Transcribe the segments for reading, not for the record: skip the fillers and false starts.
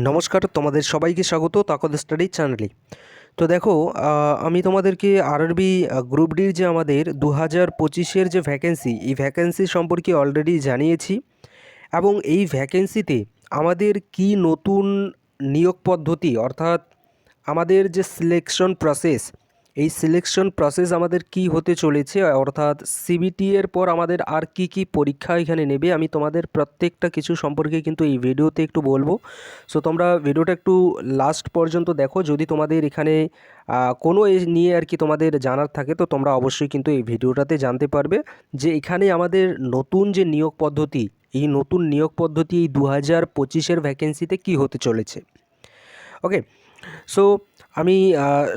নমস্কার, তোমাদের সবাইকে স্বাগত তাকদ স্টাডি চ্যানেলে। তো দেখো, আমি তোমাদেরকে আরআরবি গ্রুপ ডির যে আমাদের 2025-এর যে ভ্যাকেন্সি, এই ভ্যাকেন্সি সম্পর্কে অলরেডি জানিয়েছি। এবং এই ভ্যাকেন্সিতে আমাদের কি নতুন নিয়োগ পদ্ধতি, অর্থাৎ আমাদের যে সিলেকশন প্রসেস, এই সিলেকশন প্রসেস আমাদের কি হতে চলেছে, অর্থাৎ সিবিটি এর পর আমাদের আর কি কি পরীক্ষা এখানে নেবে, আমি তোমাদের প্রত্যেকটা কিছু সম্পর্কে কিন্তু এই ভিডিওতে একটু বলবো। সো তোমরা ভিডিওটা একটু লাস্ট পর্যন্ত দেখো। যদি তোমাদের এখানে কোনো এ নিয়ে আর কি তোমাদের জানার থাকে, তো তোমরা অবশ্যই কিন্তু এই ভিডিওটাতে জানতে পারবে যে এখানে আমাদের নতুন যে নিয়োগ পদ্ধতি, এই নতুন নিয়োগ পদ্ধতি এই 2025-এর ভ্যাকেন্সিতে কি হতে চলেছে। ওকে, সো আমি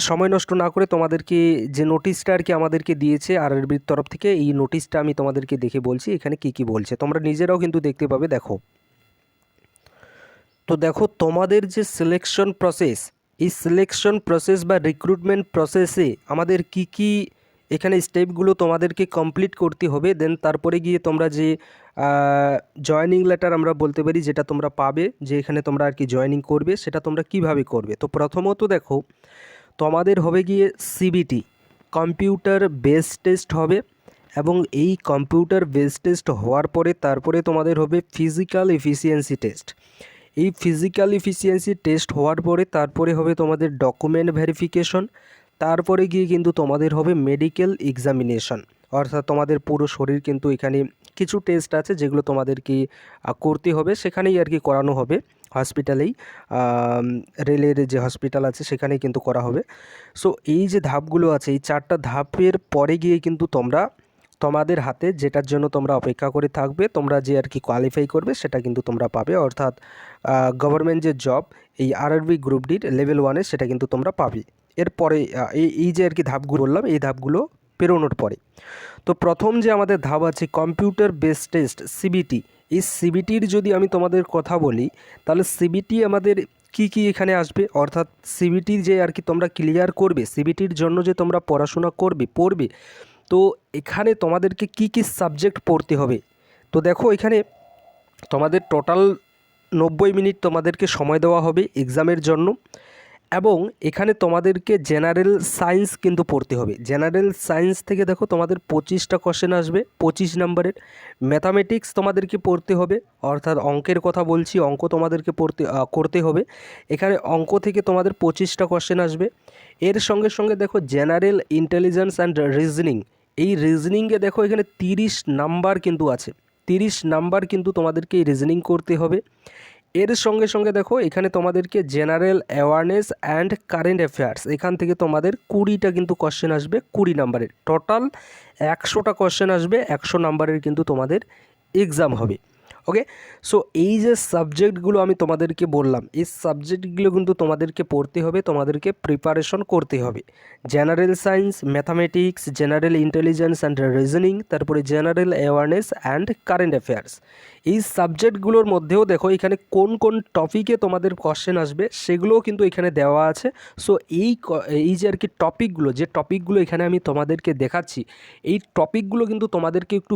সময় নষ্ট না করে তোমাদেরকে যে নোটিশটা আর কি আমাদেরকে দিয়েছে আরআরবির তরফ থেকে, এই নোটিশটা আমি তোমাদেরকে দেখে বলছি এখানে কি কি বলছে, তোমরা নিজেরাও কিন্তু দেখতে পাবে। দেখো, তো দেখো তোমাদের যে সিলেকশন প্রসেস, এই সিলেকশন প্রসেস বা রিক্রুটমেন্ট প্রসেসে আমাদের কি কি এখানে স্টেপগুলো তোমাদেরকে কমপ্লিট করতে হবে, দেন তারপরে গিয়ে তোমরা যে জয়নিং লেটার আমরা বলতে পারি, যেটা তোমরা পাবে, যে এখানে তোমরা আর কি জয়নিং করবে, সেটা তোমরা কিভাবে করবে। তো প্রথমত দেখো, তোমাদের হবে গিয়ে সিবিটি, কম্পিউটার বেস টেস্ট হবে। এবং এই কম্পিউটার বেস টেস্ট হওয়ার পরে তারপরে তোমাদের হবে ফিজিক্যাল এফিসিয়েন্সি টেস্ট। এই ফিজিক্যাল এফিসিয়েন্সি টেস্ট হওয়ার পরে তারপরে হবে তোমাদের ডকুমেন্ট ভেরিফিকেশন। তারপরে গিয়ে কিন্তু তোমাদের হবে মেডিকেল এক্সামিনেশন, অর্থাৎ তোমাদের পুরো শরীর কিন্তু এখানে কিছু টেস্ট আছে যেগুলো তোমাদেরকে করতে হবে, সেখানেই আর কি করানো হবে হসপিটালেই, রেলের যে হসপিটাল আছে সেখানেই কিন্তু করা হবে। সো এই যে ধাপগুলো আছে, এই 4টা ধাপের পরে গিয়ে কিন্তু তোমরা তোমাদের হাতে যেটার জন্য তোমরা অপেক্ষা করে থাকবে, তোমরা যে আর কি কোয়ালিফাই করবে সেটা কিন্তু তোমরা পাবে, অর্থাৎ গভর্নমেন্ট যে জব এই আরআরবি গ্রুপ ডির লেভেল 1-এ সেটা কিন্তু তোমরা পাবে। এরপরে এই যে আর কি ধাপগুলো বললাম, এই ধাপগুলো পেরোনোর পরে, তো প্রথম যে আমাদের ধাপ আছে কম্পিউটার বেস টেস্ট সিবিটি। এই সিবিটির যদি আমি তোমাদের কথা বলি, তাহলে সিবিটি আমাদের কি কি এখানে আসবে, অর্থাৎ সিবিটি যে আর কি তোমরা ক্লিয়ার করবে, সিবিটির জন্য যে তোমরা পড়াশোনা পড়বে, তো এখানে তোমাদেরকে কি কি সাবজেক্ট পড়তে হবে। তো দেখো, এখানে তোমাদের টোটাল 90 মিনিট তোমাদেরকে সময় দেওয়া হবে এক্সামের জন্য। এবং এখানে তোমাদেরকে জেনারেল সায়েন্স কিন্তু পড়তে হবে। জেনারেল সায়েন্স থেকে দেখো তোমাদের 25টা কোশ্চেন আসবে 25 নম্বরের। ম্যাথামেটিক্স তোমাদেরকে পড়তে হবে, অর্থাৎ অঙ্কের কথা বলছি, অঙ্ক তোমাদেরকে করতে হবে। এখানে অঙ্ক থেকে তোমাদের 25টা কোশ্চেন আসবে। এর সঙ্গে সঙ্গে দেখো জেনারেল ইন্টেলিজেন্স অ্যান্ড রিজনিং, এই রিজনিংয়ে দেখো এখানে 30 নাম্বার কিন্তু আছে, 30 নাম্বার কিন্তু তোমাদেরকে এই রিজনিং করতে হবে। এর সঙ্গে সঙ্গে দেখো এখানে তোমাদেরকে general awareness and current affairs, এখান থেকে তোমাদের 20টা কিন্তু কোশ্চেন আসবে 20 নাম্বারের। টোটাল 100টা কোশ্চেন আসবে, 100 নাম্বারের কিন্তু তোমাদের এক্সাম হবে। ওকে, সো এই যে সাবজেক্টগুলো আমি তোমাদেরকে বললাম, এই সাবজেক্টগুলো কিন্তু তোমাদেরকে পড়তে হবে, তোমাদেরকে প্রিপারেশন করতে হবে। General science, mathematics, general intelligence and reasoning, তারপরে general awareness and current affairs. এই সাবজেক্টগুলোর মধ্যেও দেখো এখানে কোন কোন টপিকে তোমাদের কোশ্চেন আসবে সেগুলোও কিন্তু এখানে দেওয়া আছে। সো এই যে আর কি টপিকগুলো, যে টপিকগুলো এখানে আমি তোমাদেরকে দেখাচ্ছি, এই টপিকগুলো কিন্তু তোমাদেরকে একটু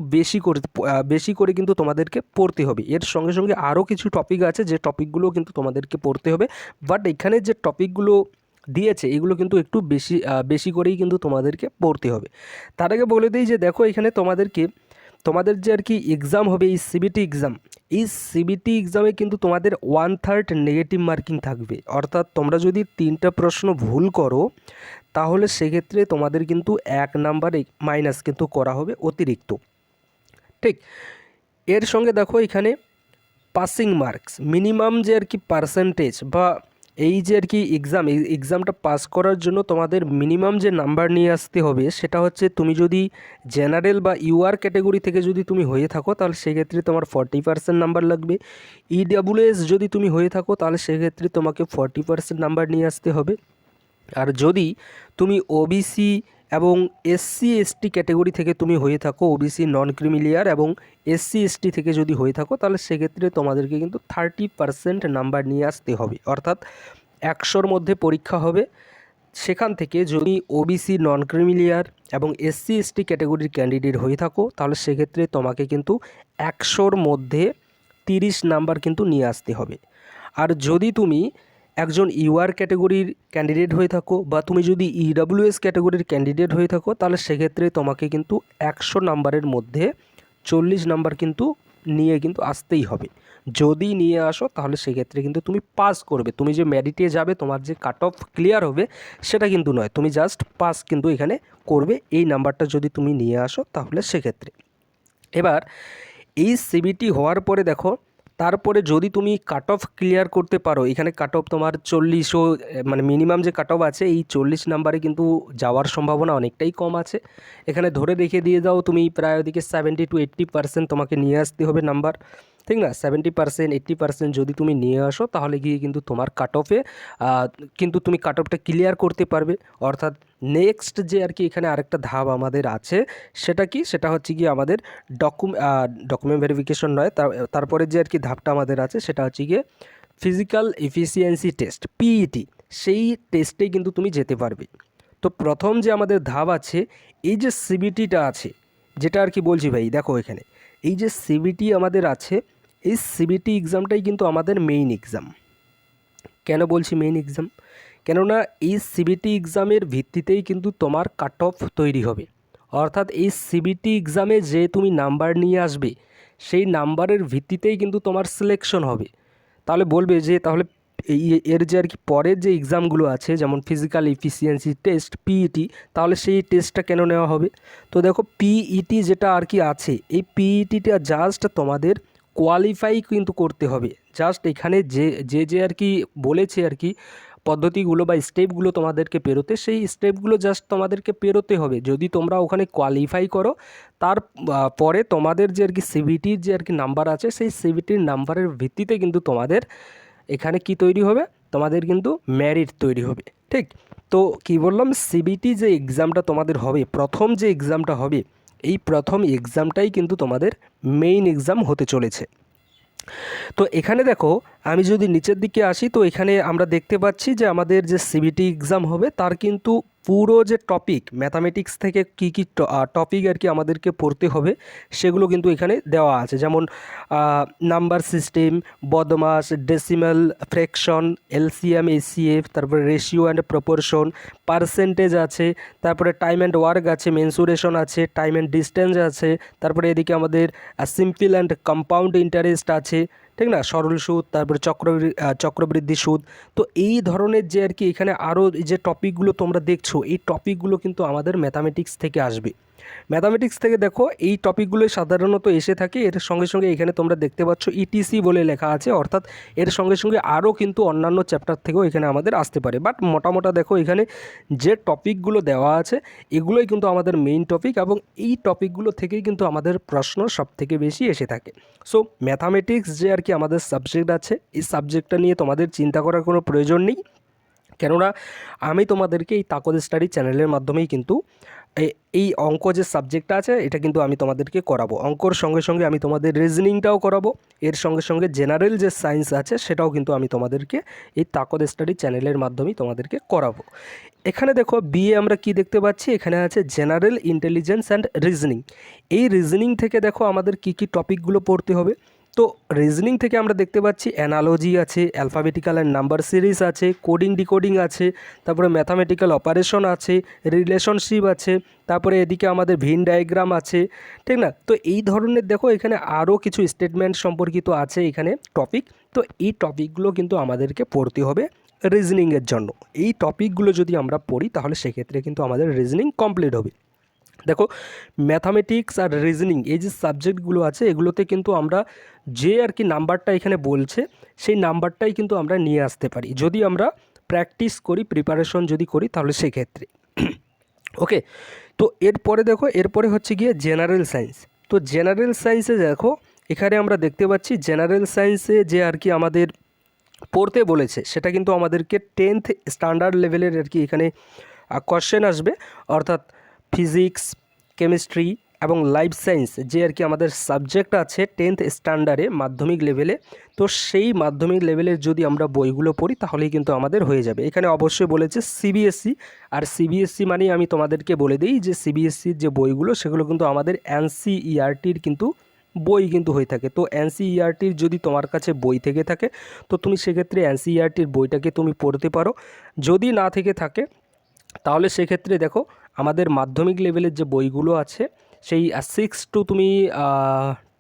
বেশি করে কিন্তু তোমাদেরকে পড়তে হবে। এর সঙ্গে সঙ্গে আরও কিছু টপিক আছে যে টপিকগুলো কিন্তু তোমাদেরকে পড়তে হবে, বাট এখানে যে টপিকগুলো দিয়েছে এগুলো কিন্তু একটু বেশি করেই কিন্তু তোমাদেরকে পড়তে হবে। তার আগে বলে দিই যে দেখো, এখানে তোমাদের যে আর কি এক্সাম হবে, এই সিবিটি এক্সাম, এই সিবিটি এক্সামে কিন্তু তোমাদের 1/3 নেগেটিভ মার্কিং থাকবে, অর্থাৎ তোমরা যদি 3টা প্রশ্ন ভুল করো তাহলে সেক্ষেত্রে তোমাদের কিন্তু 1 নাম্বার মাইনাস কিন্তু করা হবে অতিরিক্ত। ঠিক, এর সঙ্গে দেখো এখানে পাসিং মার্কস, মিনিমাম যে আর কি পার্সেন্টেজ বা এই যে আর কি এই এক্সামটা পাস করার জন্য তোমাদের মিনিমাম যে নাম্বার নিয়ে আসতে হবে সেটা হচ্ছে, তুমি যদি জেনারেল বা ইউআর ক্যাটাগরি থেকে যদি তুমি হয়ে থাকো তাহলে সেক্ষেত্রে তোমার 40% নাম্বার লাগবে। ইডাব্লিউএস যদি তুমি হয়ে থাকো তাহলে সেক্ষেত্রে তোমাকে 40% নাম্বার নিয়ে আসতে হবে। আর যদি তুমি ওবিসি এবং এসসি এসটি ক্যাটাগরি থেকে তুমি হয়ে থাকো, ওবিসি নন ক্রিমিলিয়ার এবং এসসি এসটি থেকে যদি হয়ে থাকো, তাহলে সেক্ষেত্রে তোমাদেরকে কিন্তু 30% নাম্বার নিয়ে আসতে হবে, অর্থাৎ 100-র মধ্যে পরীক্ষা হবে। সেখান থেকে যদি ওবিসি নন ক্রিমিলিয়ার এবং এসসি এসটি ক্যাটাগরির ক্যান্ডিডেট হয়ে থাকো তাহলে সেক্ষেত্রে তোমাকে কিন্তু 100-র মধ্যে 30 নাম্বার কিন্তু নিয়ে আসতে হবে। আর যদি তুমি একজন ইউআর ক্যাটাগরির ক্যান্ডিডেট হয়ে থাকো বা তুমি যদি ইডাব্লিউএস ক্যাটাগরির ক্যান্ডিডেট হয়ে থাকো, তাহলে সেক্ষেত্রে তোমাকে কিন্তু 100 নাম্বারের মধ্যে 40 নাম্বার কিন্তু নিয়ে কিন্তু আসতেই হবে। যদি নিয়ে আসো তাহলে সেক্ষেত্রে কিন্তু তুমি পাস করবে। তুমি যে মেরিটে যাবে, তোমার যে কাট অফ ক্লিয়ার হবে সেটা কিন্তু নয়, তুমি জাস্ট পাস কিন্তু এখানে করবে এই নাম্বারটা যদি তুমি নিয়ে আসো তাহলে সেক্ষেত্রে। এবার এই সিবিটি হওয়ার পরে দেখো, তারপরে যদি তুমি কাট অফ ক্লিয়ার করতে পারো, এখানে কাট অফ তোমার 40ও মানে মিনিমাম যে কাট অফ আছে এই 40 নাম্বারে কিন্তু যাওয়ার সম্ভাবনা অনেকটাই কম আছে। এখানে ধরে রেখে দিয়ে দাও তুমি প্রায় ওদিকে 70 to 80% তোমাকে নিয়ে আসতে হবে নাম্বার, ঠিক না? 70% 80% যদি তুমি নিয়ে আসো তাহলে গিয়ে কিন্তু তোমার কাট অফে কিন্তু তুমি কাট অফটা ক্লিয়ার করতে পারবে। অর্থাৎ নেক্সট যে আর কি এখানে আরেকটা ধাপ আমাদের আছে, সেটা কি, সেটা হচ্ছে কি আমাদের ডকুমেন্ট ভেরিফিকেশন নয়, তারপরে যে আর কি ধাপটা আমাদের আছে সেটা হচ্ছে গিয়ে ফিজিক্যাল এফিসিয়েন্সি টেস্ট, পিইটি। সেই টেস্টেই কিন্তু তুমি যেতে পারবে। তো প্রথম যে আমাদের ধাপ আছে, এই যে সিবিটিটা আছে, যেটা আর কি বলছি ভাই, দেখো এখানে এই যে সিবিটি আমাদের আছে, এই সিবিটি এক্সামটাই কিন্তু আমাদের মেইন এক্সাম। কেন বলছি মেইন এক্সাম? কেননা এই সিবিটি এক্সামের ভিত্তিতেই কিন্তু তোমার কাট অফ তৈরি হবে। অর্থাৎ এই সিবিটি এক্সামে যে তুমি নাম্বার নিয়ে আসবে, সেই নাম্বারের ভিত্তিতেই কিন্তু তোমার সিলেকশন হবে। তাহলে বলবে যে তাহলে এর যে আর কি পরের যে এক্সামগুলো আছে, যেমন ফিজিক্যাল এফিসিয়েন্সি টেস্ট, পিইটি, তাহলে সেই টেস্টটা কেন নেওয়া হবে? তো দেখো পিইটি যেটা আর কি আছে, এই পিইটিটা জাস্ট তোমাদের কোয়ালিফাই কিন্তু করতে হবে। জাস্ট এখানে যে আর কি বলেছে আর কি পদ্ধতিগুলো বা স্টেপগুলো তোমাদেরকে পেরোতে, সেই স্টেপগুলো জাস্ট তোমাদেরকে পেরোতে হবে। যদি তোমরা ওখানে কোয়ালিফাই করো, তার পরে তোমাদের যে আর কি সিবিটির যে আর কি নাম্বার আছে, সেই সিবিটির নাম্বারের ভিত্তিতে কিন্তু তোমাদের এখানে কি তৈরি হবে, তোমাদের কিন্তু মেরিট তৈরি হবে। ঠিক তো কি বললাম, সিবিটি যে এক্সামটা তোমাদের হবে, প্রথম যে এক্সামটা হবে, এই প্রথম এক্সামটাই কিন্তু তোমাদের মেইন এক্সাম হতে চলেছে। তো এখানে দেখো, আমি যদি নিচের দিকে আসি, তো এখানে আমরা দেখতে পাচ্ছি যে আমাদের যে সিবিটি এক্সাম হবে তার কিন্তু পুরো যে টপিক, ম্যাথামেটিক্স থেকে কী কী টপিক আর কি আমাদেরকে পড়তে হবে সেগুলো কিন্তু এখানে দেওয়া আছে। যেমন নাম্বার সিস্টেম, বদমাস, ডেসিমাল, ফ্র্যাকশন, এলসিএম, এসিএফ, তারপরে রেশিও অ্যান্ড প্রপোর্শন, পার্সেন্টেজ আছে, তারপরে টাইম অ্যান্ড ওয়ার্ক আছে, মেনসুরেশন আছে, টাইম অ্যান্ড ডিস্টেন্স আছে, তারপরে এদিকে আমাদের সিম্পল অ্যান্ড কম্পাউন্ড ইন্টারেস্ট আছে, ঠিক না, সরল সুদ, তারপরে চক্রবৃদ্ধি সুদ। তো এই ধরনের যে আর কি এখানে আরও যে টপিকগুলো তোমরা দেখছো, এই টপিকগুলো কিন্তু আমাদের ম্যাথামেটিক্স থেকে আসবে। ম্যাথামেটিক্স থেকে দেখো এই টপিকগুলো সাধারণত এসে থাকে, এর সঙ্গে সঙ্গে এখানে তোমরা দেখতে পাচ্ছ ইটিসি বলে লেখা আছে, অর্থাৎ এর সঙ্গে সঙ্গে আরও কিন্তু অন্যান্য চ্যাপ্টার থেকেও এখানে আমাদের আসতে পারে। বাট মোটামোটা দেখো এখানে যে টপিকগুলো দেওয়া আছে এগুলোই কিন্তু আমাদের মেইন টপিক, এবং এই টপিকগুলো থেকেই কিন্তু আমাদের প্রশ্ন সবথেকে বেশি এসে থাকে। সো ম্যাথামেটিক্স যে আর কি আমাদের সাবজেক্ট আছে, এই সাবজেক্টটা নিয়ে তোমাদের চিন্তা করার কোনো প্রয়োজন নেই, কেননা আমি তোমাদেরকে এই তাকদ স্টাডি চ্যানেলের মাধ্যমেই কিন্তু এই অঙ্ক যে সাবজেক্টটা আছে এটা কিন্তু আমি তোমাদেরকে করাবো। অঙ্কর সঙ্গে সঙ্গে আমি তোমাদের রিজনিংটাও করাবো, এর সঙ্গে সঙ্গে জেনারেল যে সায়েন্স আছে সেটাও কিন্তু আমি তোমাদেরকে এই তাকদ স্টাডি চ্যানেলের মাধ্যমেই তোমাদেরকে করাবো। এখানে দেখো বিএ আমরা কি দেখতে পাচ্ছি, এখানে আছে জেনারেল ইন্টেলিজেন্স অ্যান্ড রিজনিং। এই রিজনিং থেকে দেখো আমাদের কি কি টপিকগুলো পড়তে হবে। তো রিজনিং থেকে আমরা দেখতে পাচ্ছি অ্যানালজি আছে, অ্যালফাবেটিক্যাল অ্যান্ড নাম্বার সিরিজ আছে, কোডিং ডিকোডিং আছে, তারপরে ম্যাথামেটিক্যাল অপারেশন আছে, রিলেশনশিপ আছে, তারপরে এদিকে আমাদের ভিন ডায়াগ্রাম আছে, ঠিক না। তো এই ধরনের দেখো এখানে আরও কিছু স্টেটমেন্ট সম্পর্কিত আছে এখানে টপিক। তো এই টপিকগুলো কিন্তু আমাদেরকে পড়তে হবে রিজনিংয়ের জন্য। এই টপিকগুলো যদি আমরা পড়ি তাহলে সেক্ষেত্রে কিন্তু আমাদের রিজনিং কমপ্লিট হবে। দেখো ম্যাথামেটিক্স আর রিজনিং এই যে সাবজেক্টগুলো আছে এগুলোতে কিন্তু আমরা যে আর কি নাম্বারটা এখানে বলছে সেই নাম্বারটাই কিন্তু আমরা নিয়ে আসতে পারি যদি আমরা প্র্যাকটিস করি, প্রিপারেশন যদি করি, তাহলে সেক্ষেত্রে ওকে। তো এরপরে দেখো, এরপরে হচ্ছে গিয়ে জেনারেল সায়েন্স। তো জেনারেল সায়েন্সে দেখো এখানে আমরা দেখতে পাচ্ছি জেনারেল সায়েন্সে যে আর কি আমাদের পড়তে বলেছে সেটা কিন্তু আমাদেরকে 10th স্ট্যান্ডার্ড লেভেলের আর কি এখানে কোশ্চেন আসবে। অর্থাৎ ফিজিক্স, কেমিস্ট্রি এবং লাইফ সায়েন্স যে আর কি আমাদের সাবজেক্ট আছে 10th স্ট্যান্ডার্ডে মাধ্যমিক লেভেলে, তো সেই মাধ্যমিক লেভেলের যদি আমরা বইগুলো পড়ি তাহলেই কিন্তু আমাদের হয়ে যাবে। এখানে অবশ্যই বলেছে সিবিএসসি, আর সিবিএসসি মানেই আমি তোমাদেরকে বলে দিই যে সিবিএসসির যে বইগুলো সেগুলো কিন্তু আমাদের এনসিইআরটির কিন্তু বই কিন্তু হয়ে থাকে। তো এনসিইআরটির যদি তোমার কাছে বই থেকে থাকে তো তুমি সেক্ষেত্রে এনসিইআরটির বইটাকে তুমি পড়তে পারো। যদি না থেকে থাকে তাহলে সেক্ষেত্রে দেখো আমাদের মাধ্যমিক লেভেলের যে বইগুলো আছে সেই 6 টু তুমি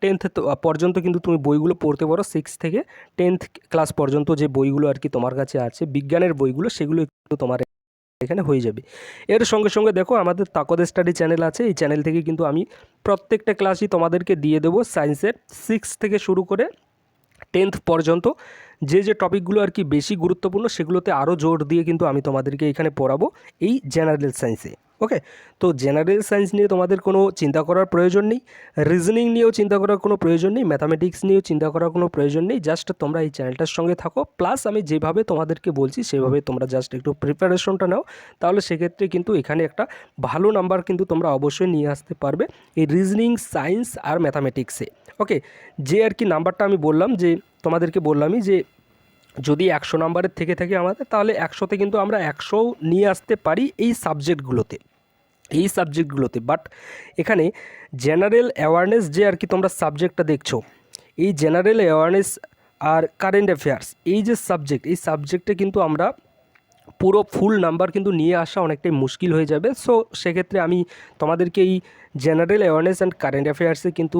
10th পর্যন্ত কিন্তু তুমি বইগুলো পড়তে পারো। 6 থেকে 10th ক্লাস পর্যন্ত যে বইগুলো আর কি তোমার কাছে আছে বিজ্ঞানের বইগুলো, সেগুলো কিন্তু তোমার এখানে হয়ে যাবে। এর সঙ্গে সঙ্গে দেখো আমাদের তাকদ স্টাডি চ্যানেল আছে, এই চ্যানেল থেকে কিন্তু আমি প্রত্যেকটা ক্লাসই তোমাদেরকে দিয়ে দেবো সায়েন্সের 6 থেকে শুরু করে 10th পর্যন্ত যে টপিকগুলো আর কি বেশি গুরুত্বপূর্ণ সেগুলোতে আরও জোর দিয়ে কিন্তু আমি তোমাদেরকে এখানে পড়াবো এই জেনারেল সায়েন্সে। ওকে, তো জেনারেল সায়েন্স নিয়ে তোমাদের কোনো চিন্তা করার প্রয়োজন নেই, রিজনিং নিয়েও চিন্তা করার কোনো প্রয়োজন নেই, ম্যাথামেটিক্স নিয়েও চিন্তা করার কোনো প্রয়োজন নেই। জাস্ট তোমরা এই চ্যানেলটার সঙ্গে থাকো, প্লাস আমি যেভাবে তোমাদেরকে বলছি সেভাবে তোমরা জাস্ট একটু প্রিপারেশনটা নাও, তাহলে সেক্ষেত্রে কিন্তু এখানে একটা ভালো নাম্বার কিন্তু তোমরা অবশ্যই নিয়ে আসতে পারবে এই রিজনিং, সায়েন্স আর ম্যাথামেটিক্সে। ওকে, যে আর কি নাম্বারটা আমি বললাম, যে তোমাদেরকে বললামই যে যদি 100 নাম্বারের থেকে থাকে আমাদের, তাহলে 100তে কিন্তু আমরা 100 নিয়ে আসতে পারি এই সাবজেক্টগুলোতে। বাট এখানে জেনারেল অ্যাওয়ারনেস যে আর কি তোমরা সাবজেক্টটা দেখছো, এই জেনারেল অ্যাওয়ারনেস আর কারেন্ট অ্যাফেয়ার্স এই যে সাবজেক্ট, এই সাবজেক্টে কিন্তু আমরা পুরো ফুল নাম্বার কিন্তু নিয়ে আসা অনেকটাই মুশকিল হয়ে যাবে। সো সেক্ষেত্রে আমি তোমাদেরকে এই জেনারেল অ্যাওয়ারনেস অ্যান্ড কারেন্ট অ্যাফেয়ার্সে কিন্তু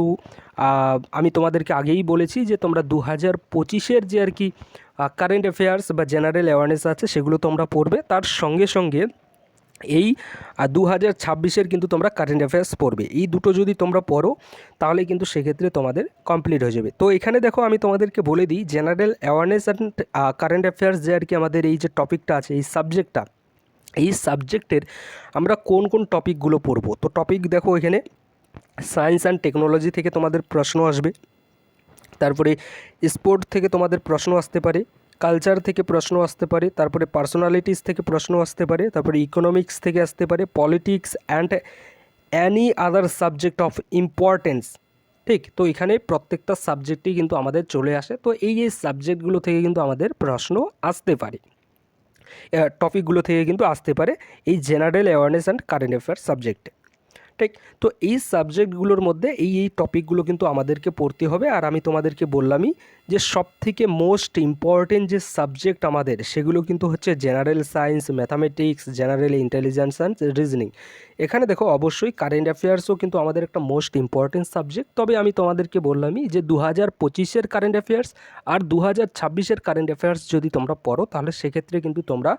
আমি তোমাদেরকে আগেই বলেছি যে তোমরা 2025-এর যে আর কি কারেন্ট অ্যাফেয়ার্স বা জেনারেল অ্যাওয়ারনেস আছে সেগুলো তোমরা পড়বে, তার সঙ্গে সঙ্গে এই 2026-এর কিন্তু তোমরা কারেন্ট অ্যাফেয়ার্স পড়বে। এই দুটো যদি তোমরা পড়ো তাহলে কিন্তু সেক্ষেত্রে তোমাদের কমপ্লিট হয়ে যাবে। তো এখানে দেখো আমি তোমাদেরকে বলে দিই general awareness and current affairs যে আর কি আমাদের এই যে টপিকটা আছে, এই সাবজেক্টের আমরা কোন কোন টপিকগুলো পড়বো। তো টপিক দেখো এখানে সায়েন্স অ্যান্ড টেকনোলজি থেকে তোমাদের প্রশ্ন আসবে, তারপরে স্পোর্ট থেকে তোমাদের প্রশ্ন আসতে পারে, কালচার থেকে প্রশ্ন আসতে পারে, তারপরে পার্সোনালিটিস থেকে প্রশ্ন আসতে পারে, তারপরে ইকোনমিক্স থেকে আসতে পারে, politics and any other subject of importance. ঠিক, তো এখানে প্রত্যেকটা সাবজেক্টই কিন্তু আমাদের চলে আসে। তো এই সাবজেক্টগুলো থেকে কিন্তু আমাদের প্রশ্ন আসতে পারে, টপিকগুলো থেকে কিন্তু আসতে পারে এই general awareness and current affairs সাবজেক্টে। ঠিক, তো এই সাবজেক্টগুলোর মধ্যে এই টপিকগুলো কিন্তু আমাদেরকে পড়তে হবে। আর আমি তোমাদেরকে বললামই যে সবথেকে মোস্ট ইম্পর্টেন্ট যে সাবজেক্ট আমাদের সেগুলো কিন্তু হচ্ছে general science, mathematics, general intelligence and reasoning. এখানে দেখো অবশ্যই কারেন্ট অ্যাফেয়ার্সও কিন্তু আমাদের একটা মোস্ট ইম্পর্টেন্ট সাবজেক্ট। তবে আমি তোমাদেরকে বললামই যে 2025-এর কারেন্ট অ্যাফেয়ার্স আর 2026-এর কারেন্ট অ্যাফেয়ার্স যদি তোমরা পড়ো তাহলে সেক্ষেত্রে কিন্তু তোমরা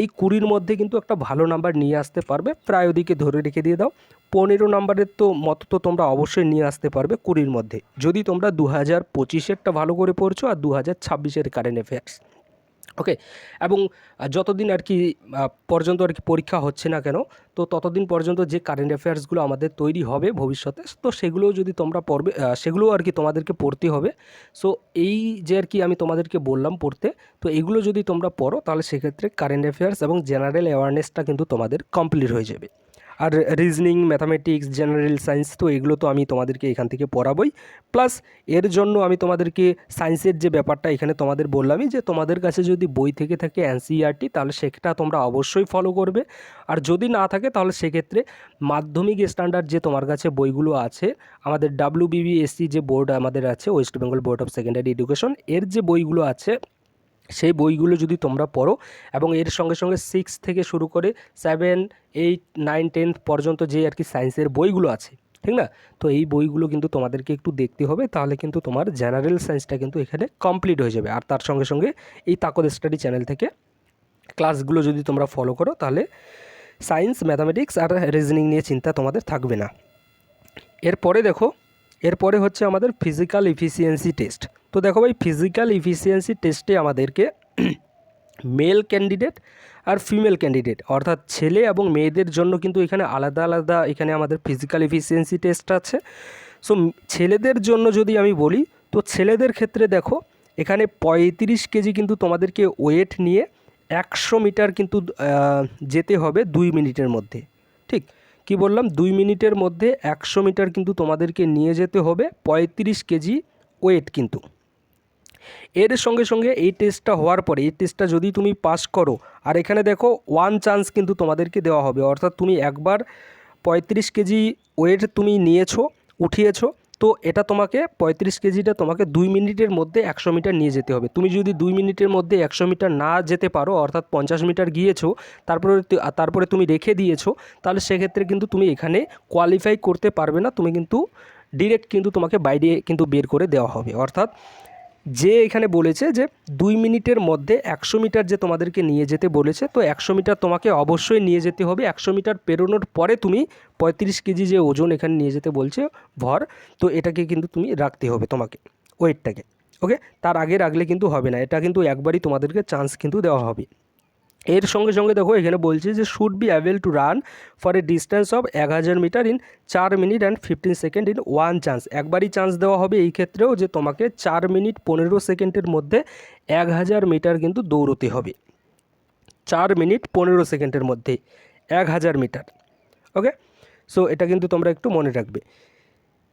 এই 20-র মধ্যে কিন্তু একটা ভালো নাম্বার নিয়ে আসতে পারবে। প্রায় ওদিকে ধরে রেখে দিয়ে দাও 15 নাম্বারের তো মতো তো তোমরা অবশ্যই নিয়ে আসতে পারবে 20-র মধ্যে, যদি তোমরা 2025-এরটা ভালো করে পড়ছো আর 2026-এর কারেন্ট অ্যাফেয়ার্স। ওকে, এবং যতদিন আর কি পর্যন্ত আর কি পরীক্ষা হচ্ছে না কেন, তো ততদিন পর্যন্ত যে কারেন্ট অ্যাফেয়ার্সগুলো আমাদের তৈরি হবে ভবিষ্যতে, তো সেগুলোও যদি তোমরা পড়বে, সেগুলোও আর কি তোমাদেরকে পড়তে হবে। সো এই যে আর কি আমি তোমাদেরকে বললাম পড়তে, তো এগুলো যদি তোমরা পড়ো তাহলে সেক্ষেত্রে কারেন্ট অ্যাফেয়ার্স এবং জেনারেল অ্যাওয়ারনেসটা কিন্তু তোমাদের কমপ্লিট হয়ে যাবে। আর রিজনিং, ম্যাথামেটিক্স, জেনারেল সায়েন্স তো এগুলো তো আমি তোমাদেরকে এখান থেকে পড়াবই। প্লাস এর জন্য আমি তোমাদেরকে সায়েন্সের যে ব্যাপারটা এখানে তোমাদের বললামই যে তোমাদের কাছে যদি বই থেকে থাকে এনসিইআরটি তাহলে সেটা তোমরা অবশ্যই ফলো করবে। আর যদি না থাকে তাহলে সেক্ষেত্রে মাধ্যমিক স্ট্যান্ডার্ড যে তোমার কাছে বইগুলো আছে, আমাদের WBBSC যে বোর্ড আমাদের আছে, West Bengal board of secondary education, এর যে বইগুলো আছে সেই বইগুলো যদি তোমরা পড়ো এবং এর সঙ্গে সঙ্গে 6 থেকে শুরু করে 7, 8, 9, 10 পর্যন্ত যে আর কি সায়েন্সের বইগুলো আছে, ঠিক না, তো এই বইগুলো কিন্তু তোমাদেরকে একটু দেখতে হবে, তাহলে কিন্তু তোমার জেনারেল সায়েন্সটা কিন্তু এখানে কমপ্লিট হয়ে যাবে। আর তার সঙ্গে সঙ্গে এই তাকদ স্টাডি চ্যানেল থেকে ক্লাসগুলো যদি তোমরা ফলো করো তাহলে সায়েন্স, ম্যাথামেটিক্স আর রিজনিং নিয়ে চিন্তা তোমাদের থাকবে না। এরপরে হচ্ছে আমাদের ফিজিক্যাল এফিসিয়েন্সি টেস্ট। তো দেখো ভাই, ফিজিক্যাল এফিসিয়েন্সি টেস্টে আমাদেরকে মেল ক্যান্ডিডেট আর ফিমেল ক্যান্ডিডেট অর্থাৎ ছেলে এবং মেয়েদের জন্য কিন্তু এখানে আলাদা আলাদা এখানে আমাদের ফিজিক্যাল এফিসিয়েন্সি টেস্ট আছে। সো ছেলেদের জন্য যদি আমি বলি, তো ছেলেদের ক্ষেত্রে দেখো এখানে 35 কেজি কিন্তু তোমাদেরকে ওয়েট নিয়ে 100 মিটার কিন্তু যেতে হবে 2 মিনিটের মধ্যে। ঠিক, কি বললাম, 2 মিনিটের মধ্যে 100 মিটার কিন্তু তোমাদেরকে নিয়ে যেতে হবে 35 কেজি ওয়েট কিন্তু। এর সঙ্গে সঙ্গে এই টেস্টটা হওয়ার পরে, এই টেস্টটা যদি তুমি পাস করো, আর এখানে দেখো 1 চান্স কিন্তু তোমাদেরকে দেওয়া হবে, অর্থাৎ তুমি একবার 35 কেজি ওয়েট তুমি নিয়েছো, উঠিয়েছো, তো এটা তোমাকে 35 কেজিটা তোমাকে 2 মিনিটের মধ্যে 100 মিটার নিয়ে যেতে হবে। তুমি যদি 2 মিনিটের মধ্যে 100 মিটার না যেতে পারো, অর্থাৎ 50 মিটার গিয়েছো তারপরে তুমি রেখে দিয়েছো, তাহলে সেক্ষেত্রে কিন্তু তুমি এখানে কোয়ালিফাই করতে পারবে না। তুমি কিন্তু ডিরেক্ট কিন্তু তোমাকে বাইরে কিন্তু বের করে দেওয়া হবে। অর্থাৎ যে এখানে বলেছে যে 2 মিনিটের মধ্যে 100 মিটার যে তোমাদেরকে নিয়ে যেতে বলেছে, তো 100 মিটার তোমাকে অবশ্যই নিয়ে যেতে হবে। 100 মিটার পেরোনোর পরে তুমি 35 কেজি যে ওজন এখানে নিয়ে যেতে বলছে ভর, তো এটাকে কিন্তু তুমি রাখতে হবে তোমাকে, ওয়েটটাকে। ওকে, তার আগে রাখলে কিন্তু হবে না, এটা কিন্তু একবারই তোমাদেরকে চান্স কিন্তু দেওয়া হবে। এর সঙ্গে সঙ্গে দেখো এখানে বলছে যে should be able to run for a distance of 1000 meter in 4 minute and 15 second in 1 chance. একবারই চান্স দেওয়া হবে এই ক্ষেত্রেও, যে তোমাকে 4 মিনিট 15 সেকেন্ডের মধ্যে 1000 মিটার কিন্তু দৌড়তে হবে। 4 মিনিট 15 সেকেন্ডের মধ্যে 1000 মিটার। ওকে, সো এটা কিন্তু তোমরা একটু মনে রাখবে।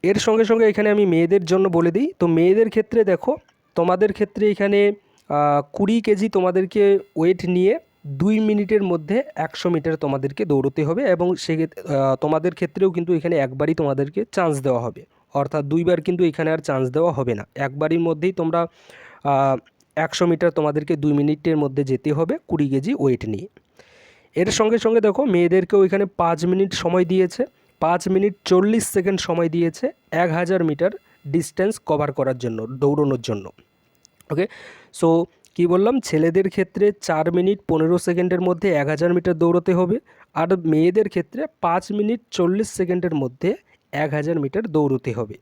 এর সঙ্গে সঙ্গে এখানে আমি মেয়েদের জন্য বলে দিই, তো মেয়েদের ক্ষেত্রে দেখো তোমাদের ক্ষেত্রে এখানে 20 কেজি তোমাদেরকে ওয়েট নিয়ে 2 মিনিটের মধ্যে 100 মিটার তোমাদেরকে দৌড়তে হবে, এবং তোমাদের ক্ষেত্রেও কিন্তু এখানে একবারই তোমাদেরকে চান্স দেওয়া হবে, অর্থাৎ দুইবার কিন্তু এখানে আর চান্স দেওয়া হবে না। একবারের মধ্যেই তোমরা 100 মিটার তোমাদেরকে 2 মিনিটের মধ্যে যেতে হবে 20 কেজি ওয়েট নিয়ে। এর সঙ্গে সঙ্গে দেখো মেয়েদেরকেও এখানে 5 মিনিট সময় দিয়েছে, 5 মিনিট 40 সেকেন্ড সময় দিয়েছে 1000 মিটার ডিস্টেন্স কভার করার জন্য, দৌড়ানোর জন্য। ওকে, সো কী বললাম, ছেলেদের ক্ষেত্রে 4 মিনিট 15 সেকেন্ডের মধ্যে 1000 মিটার দৌড়তে হবে, আর মেয়েদের ক্ষেত্রে 5 মিনিট 40 সেকেন্ডের মধ্যে 1000 মিটার দৌড়তে হবে।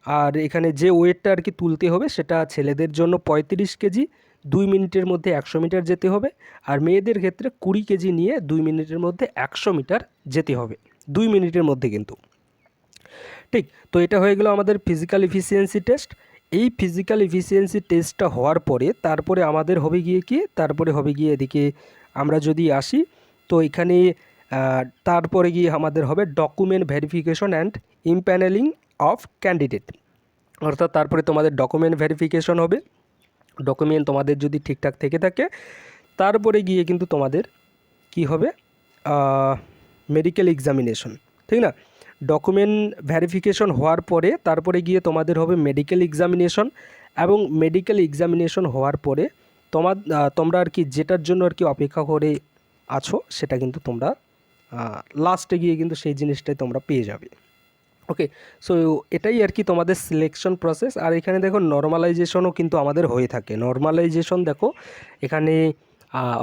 আর এখানে যে ওয়েটটা আর কি তুলতে হবে সেটা ছেলেদের জন্য 35 কেজি, 2 মিনিটের মধ্যে 100 মিটার যেতে হবে, আর মেয়েদের ক্ষেত্রে 20 কেজি নিয়ে 2 মিনিটের মধ্যে 100 মিটার যেতে হবে, 2 মিনিটের মধ্যে কিন্তু। ঠিক, তো এটা হয়ে গেল আমাদের ফিজিক্যাল এফিসিয়েন্সি টেস্ট। এই ফিজিক্যাল এফিসিয়েন্সি টেস্টটা হওয়ার পরে তারপরে আমাদের হবে গিয়ে কি, তারপরে হবে গিয়ে এদিকে আমরা যদি আসি, তো এখানে তারপরে গিয়ে আমাদের হবে document verification and empanelling of candidate. অর্থাৎ তারপরে তোমাদের ডকুমেন্ট ভেরিফিকেশন হবে, ডকুমেন্ট তোমাদের যদি ঠিকঠাক থেকে থাকে, তারপরে গিয়ে কিন্তু তোমাদের কি হবে, মেডিকেল এক্সামিনেশন, ঠিক না? ডকুমেন্ট ভেরিফিকেশন হওয়ার পরে তারপরে গিয়ে তোমাদের হবে মেডিকেল এক্সামিনেশন, এবং মেডিকেল এক্সামিনেশন হওয়ার পরে তোমরা আর কি যেটার জন্য আর কি অপেক্ষা করে আছো সেটা কিন্তু তোমরা লাস্টে গিয়ে কিন্তু সেই জিনিসটাই তোমরা পেয়ে যাবে। ওকে, সো এটাই আর কি তোমাদের সিলেকশন প্রসেস। আর এখানে দেখো নর্মালাইজেশনও কিন্তু আমাদের হয়ে থাকে। নর্মালাইজেশন দেখো এখানে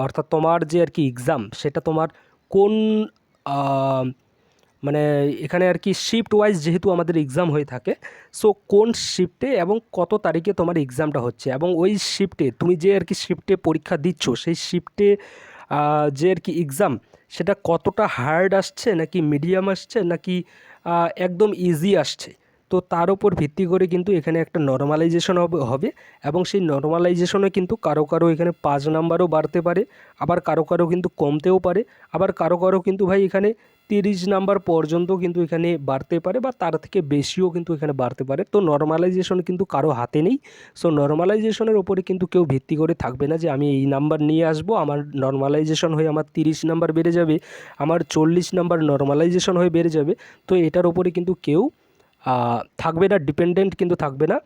অর্থাৎ তোমার যে আর কি এক্সাম, সেটা তোমার কোন মানে এখানে আর কি শিফট ওয়াইজ যেহেতু আমাদের এক্সাম হয়ে থাকে, সো কোন শিফটে এবং কত তারিখে তোমার এক্সামটা হচ্ছে, এবং ওই শিফটে তুমি যে আর কি শিফটে পরীক্ষা দিচ্ছ সেই শিফটে যে আর কি এক্সাম সেটা কতটা হার্ড আসছে, নাকি মিডিয়াম আসছে, নাকি একদম ইজি আসছে, তো তার উপর ভিত্তি করে কিন্তু এখানে একটা নর্মালাইজেশন হবে। এবং সেই নর্মালাইজেশনে কিন্তু কারো কারো এখানে 5 নাম্বারও বাড়তে পারে, আবার কারো কারো কিন্তু কমতেও পারে, আবার কারো কারো কিন্তু ভাই এখানে 30 নাম্বার পর্যন্ত কিন্তু এখানে বাড়তে পারে, বা তার থেকে বেশিও কিন্তু এখানে বাড়তে পারে। তো নর্মালাইজেশন কিন্তু কারো হাতে নেই। সো নর্মালাইজেশনের ওপরে কিন্তু কেউ ভিত্তি করে থাকবে না যে আমি এই নাম্বার নিয়ে আসবো, আমার নর্মালাইজেশন হয়ে আমার 30 নাম্বার বেড়ে যাবে, আমার 40 নাম্বার নর্মালাইজেশন হয়ে বেড়ে যাবে। তো এটার ওপরে কিন্তু কেউ থাকবে না, ডিপেন্ডেন্ট কিন্তু থাকবে না।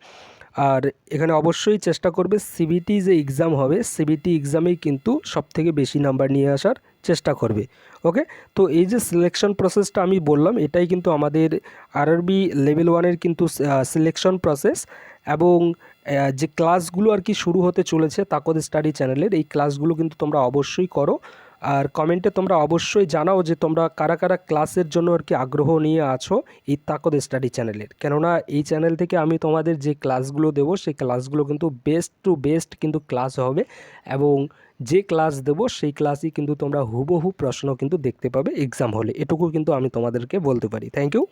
আর এখানে অবশ্যই চেষ্টা করবে সিবিটি যে এক্সাম হবে, সিবিটি এক্সামেই কিন্তু সবথেকে বেশি নাম্বার নিয়ে আসার চেষ্টা করবে। ওকে, তো এই যে সিলেকশন প্রসেসটা আমি বললাম, এটাই কিন্তু আমাদের আরআরবি লেভেল 1-এর কিন্তু সিলেকশন প্রসেস। এবং যে ক্লাসগুলো আর কি শুরু হতে চলেছে তাকদ স্টাডি চ্যানেলের, এই ক্লাসগুলো কিন্তু তোমরা অবশ্যই করো। আর কমেন্টে তোমরা অবশ্যই জানাও যে তোমরা কারা কারা ক্লাসের জন্য আর কি আগ্রহ নিয়ে আছো এই তাকদ স্টাডি চ্যানেলের। কেননা এই চ্যানেল থেকে আমি তোমাদের যে ক্লাসগুলো দেবো সেই ক্লাসগুলো কিন্তু বেস্ট টু বেস্ট কিন্তু ক্লাস হবে, এবং যে ক্লাস দেবো সেই ক্লাসই কিন্তু তোমরা হুবহু প্রশ্ন কিন্তু দেখতে পাবে এক্সাম হলে, এটুকু কিন্তু আমি তোমাদেরকে বলতে পারি। Thank you.